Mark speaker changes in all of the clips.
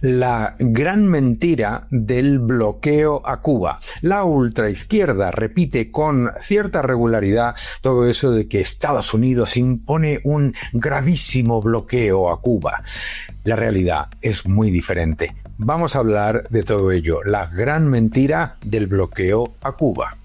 Speaker 1: La gran mentira del bloqueo a Cuba. La ultraizquierda repite con cierta regularidad todo eso de que Estados Unidos impone un gravísimo bloqueo a Cuba. La realidad es muy diferente. Vamos a hablar de todo ello, la gran mentira del bloqueo a Cuba.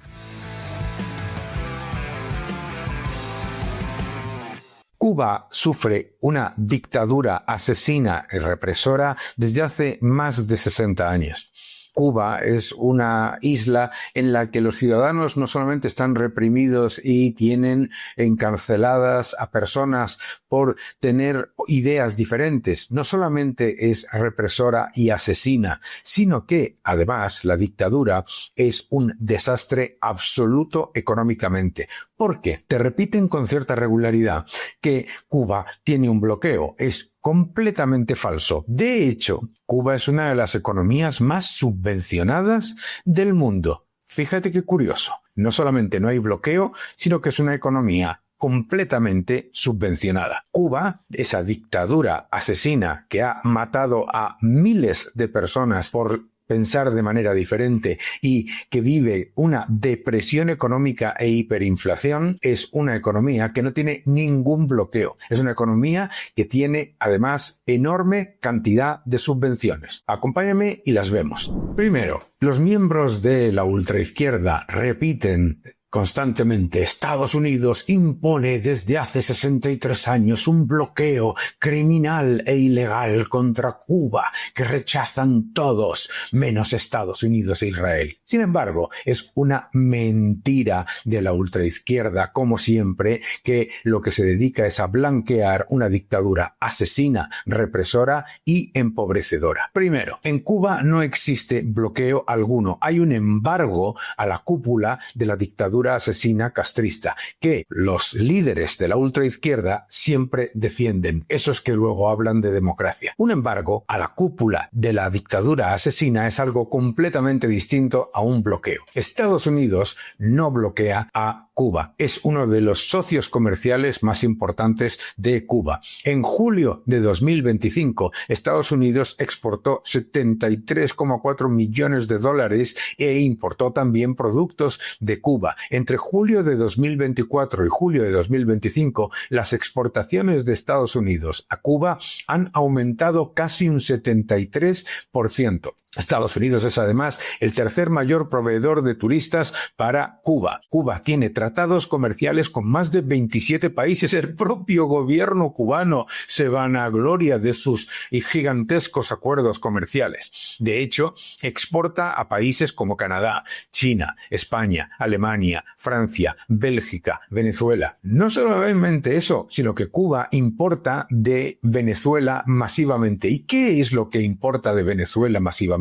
Speaker 1: Cuba sufre una dictadura asesina y represora desde hace más de 60 años. Cuba es una isla en la que los ciudadanos no solamente están reprimidos y tienen encarceladas a personas por tener ideas diferentes, no solamente es represora y asesina, sino que, además, la dictadura es un desastre absoluto económicamente. ¿Por qué? Te repiten con cierta regularidad que Cuba tiene un bloqueo. Es completamente falso. De hecho, Cuba es una de las economías más subvencionadas del mundo. Fíjate qué curioso. No solamente no hay bloqueo, sino que es una economía completamente subvencionada. Cuba, esa dictadura asesina que ha matado a miles de personas por pensar de manera diferente y que vive una depresión económica e hiperinflación, es una economía que no tiene ningún bloqueo. Es una economía que tiene, además, enorme cantidad de subvenciones. Acompáñame y las vemos. Primero, los miembros de la ultraizquierda repiten constantemente: Estados Unidos impone desde hace 63 años un bloqueo criminal e ilegal contra Cuba que rechazan todos, menos Estados Unidos e Israel. Sin embargo, es una mentira de la ultraizquierda, como siempre, que lo que se dedica es a blanquear una dictadura asesina, represora y empobrecedora. Primero, en Cuba no existe bloqueo alguno. Hay un embargo a la cúpula de la dictadura asesina castrista, que los líderes de la ultraizquierda siempre defienden, esos que luego hablan de democracia. Un embargo a la cúpula de la dictadura asesina es algo completamente distinto a un bloqueo. Estados Unidos no bloquea a Cuba. Es uno de los socios comerciales más importantes de Cuba. En julio de 2025, Estados Unidos exportó 73,4 millones de dólares e importó también productos de Cuba. Entre julio de 2024 y julio de 2025, las exportaciones de Estados Unidos a Cuba han aumentado casi un 73%. Estados Unidos es además el tercer mayor proveedor de turistas para Cuba. Cuba tiene tratados comerciales con más de 27 países. El propio gobierno cubano se vanagloria de sus gigantescos acuerdos comerciales. De hecho, exporta a países como Canadá, China, España, Alemania, Francia, Bélgica, Venezuela. No solamente eso, sino que Cuba importa de Venezuela masivamente. ¿Y qué es lo que importa de Venezuela masivamente?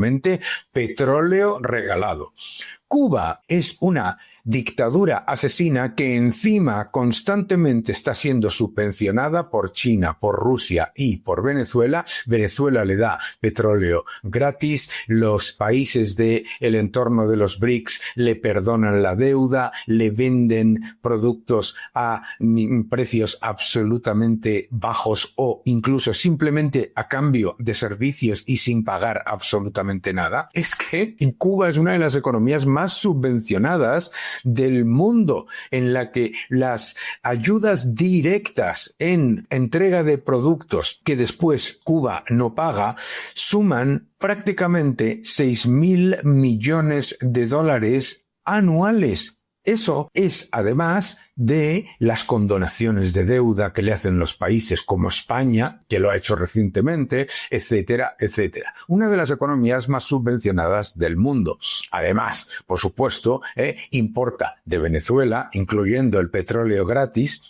Speaker 1: Petróleo regalado. Cuba es una dictadura asesina que encima constantemente está siendo subvencionada por China, por Rusia y por Venezuela. Venezuela le da petróleo gratis, los países del entorno de los BRICS le perdonan la deuda, le venden productos a precios absolutamente bajos o incluso simplemente a cambio de servicios y sin pagar absolutamente nada. Es que Cuba es una de las economías más subvencionadas del mundo, en la que las ayudas directas en entrega de productos que después Cuba no paga suman prácticamente 6.000 millones de dólares anuales. Eso es, además de las condonaciones de deuda que le hacen los países como España, que lo ha hecho recientemente, etcétera, etcétera. Una de las economías más subvencionadas del mundo. Además, por supuesto, importa de Venezuela, incluyendo el petróleo gratis,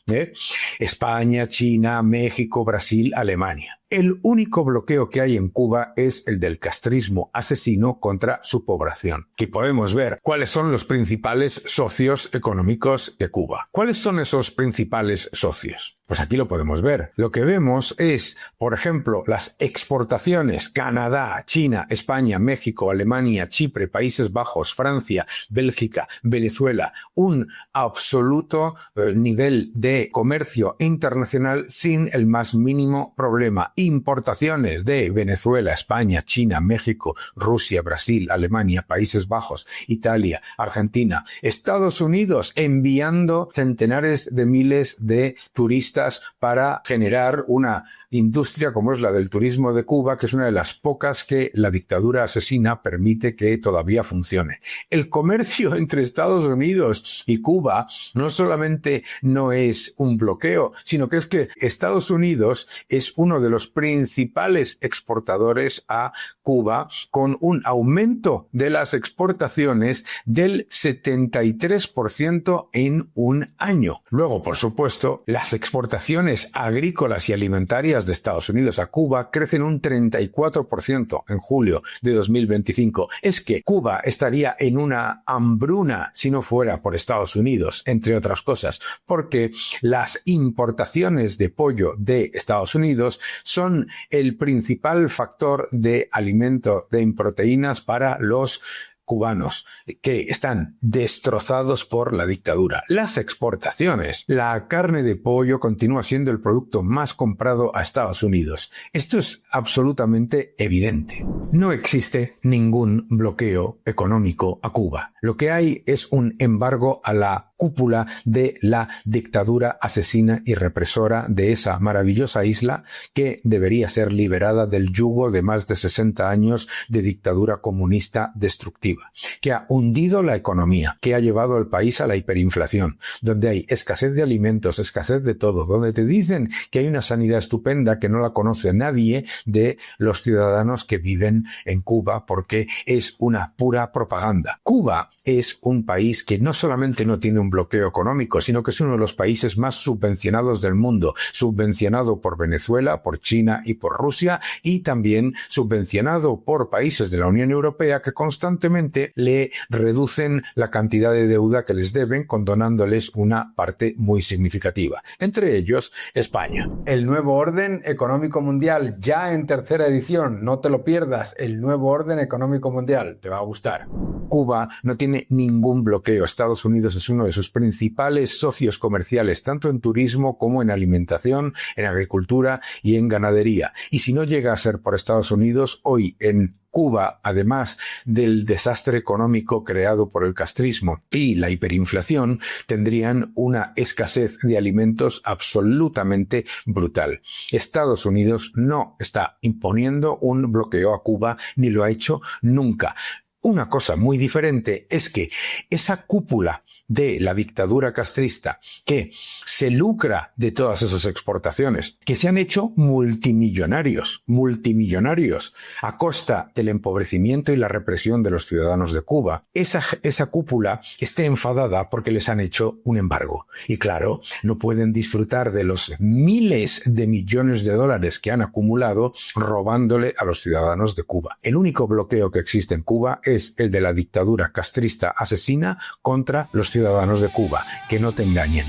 Speaker 1: España, China, México, Brasil, Alemania. El único bloqueo que hay en Cuba es el del castrismo asesino contra su población. Aquí podemos ver cuáles son los principales socios económicos de Cuba. ¿Cuáles son esos principales socios? Pues aquí lo podemos ver. Lo que vemos es, por ejemplo, las exportaciones: Canadá, China, España, México, Alemania, Chipre, Países Bajos, Francia, Bélgica, Venezuela. Un absoluto nivel de comercio internacional sin el más mínimo problema. Importaciones de Venezuela, España, China, México, Rusia, Brasil, Alemania, Países Bajos, Italia, Argentina, Estados Unidos, enviando centenares de miles de turistas para generar una industria como es la del turismo de Cuba, que es una de las pocas que la dictadura asesina permite que todavía funcione. El comercio entre Estados Unidos y Cuba no solamente no es un bloqueo, sino que es que Estados Unidos es uno de los principales exportadores a Cuba, con un aumento de las exportaciones del 73% en un año. Luego, por supuesto, las exportaciones agrícolas y alimentarias de Estados Unidos a Cuba crecen un 34% en julio de 2025. Es que Cuba estaría en una hambruna si no fuera por Estados Unidos, entre otras cosas, porque las importaciones de pollo de Estados Unidos son el principal factor de alimento, de proteínas para los cubanos, que están destrozados por la dictadura. Las exportaciones. La carne de pollo continúa siendo el producto más comprado a Estados Unidos. Esto es absolutamente evidente. No existe ningún bloqueo económico a Cuba. Lo que hay es un embargo a la cúpula de la dictadura asesina y represora de esa maravillosa isla que debería ser liberada del yugo de más de 60 años de dictadura comunista destructiva, que ha hundido la economía, que ha llevado al país a la hiperinflación, donde hay escasez de alimentos, escasez de todo, donde te dicen que hay una sanidad estupenda que no la conoce nadie de los ciudadanos que viven en Cuba, porque es una pura propaganda. Cuba es un país que no solamente no tiene un bloqueo económico, sino que es uno de los países más subvencionados del mundo, subvencionado por Venezuela, por China y por Rusia, y también subvencionado por países de la Unión Europea que constantemente le reducen la cantidad de deuda que les deben, condonándoles una parte muy significativa, entre ellos España. El nuevo orden económico mundial, ya en tercera edición, no te lo pierdas, el nuevo orden económico mundial, te va a gustar. Cuba no tiene ningún bloqueo. Estados Unidos es uno de sus principales socios comerciales, tanto en turismo como en alimentación, en agricultura y en ganadería. Y si no llega a ser por Estados Unidos, hoy en Cuba, además del desastre económico creado por el castrismo y la hiperinflación, tendrían una escasez de alimentos absolutamente brutal. Estados Unidos no está imponiendo un bloqueo a Cuba, ni lo ha hecho nunca. Una cosa muy diferente es que esa cúpula de la dictadura castrista, que se lucra de todas esas exportaciones, que se han hecho multimillonarios, a costa del empobrecimiento y la represión de los ciudadanos de Cuba, esa cúpula esté enfadada porque les han hecho un embargo. Y claro, no pueden disfrutar de los miles de millones de dólares que han acumulado robándole a los ciudadanos de Cuba. El único bloqueo que existe en Cuba es el de la dictadura castrista asesina contra los ciudadanos de Cuba. Que no te engañen.